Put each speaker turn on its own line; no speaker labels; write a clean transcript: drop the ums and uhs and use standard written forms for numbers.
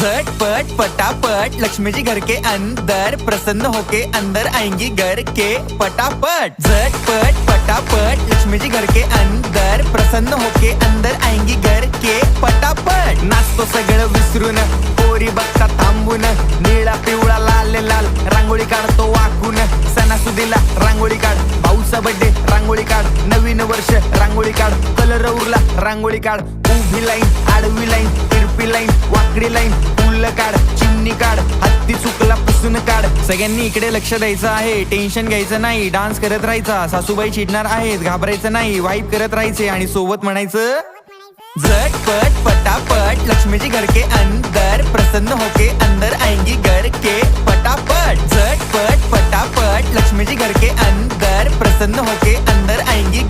झटपट फटाफट लक्ष्मी जी घर के अंदर, प्रसन्न होके अंदर आएंगी घर के फटाफट। झटपट फटाफट लक्ष्मी जी घर के अंदर, प्रसन्न होके अंदर आएंगी घर के फटाफट। नाचतो सगळं विसरून, पोरी बघता थांबून, निळा पिवळा लाल लाल रांगोळी काढतो वाकून। सणासुदीला रांगोळी काढ, भाऊचा बर्थडे रांगोळी काढ, नवीन वर्ष रांगोळी काढ, कलर उरला रांगोळी काढ। उभी लाईन, आडवी लाईन, तिरपी लाईन, वाकडी लाईन, फुल काढ, चिमणी काढ, हत्ती चुकला पुसून काढ। सगळ्यांनी इकडे लक्ष द्यायचं आहे, टेन्शन घ्यायचं नाही, डान्स करत राहायचा। सासूबाई चिडणार आहेत, घाबरायचं नाही, वाईप करत राहायचे आणि सोबत म्हणायचं झटपट फटाफट लक्ष्मी जी घर के अंदर, प्रसन्न होके अंदर आएंगी घर के फटाफट। झटपट फटाफट लक्ष्मी जी घर के अंदर, प्रसन्न होके अंदर आएंगी।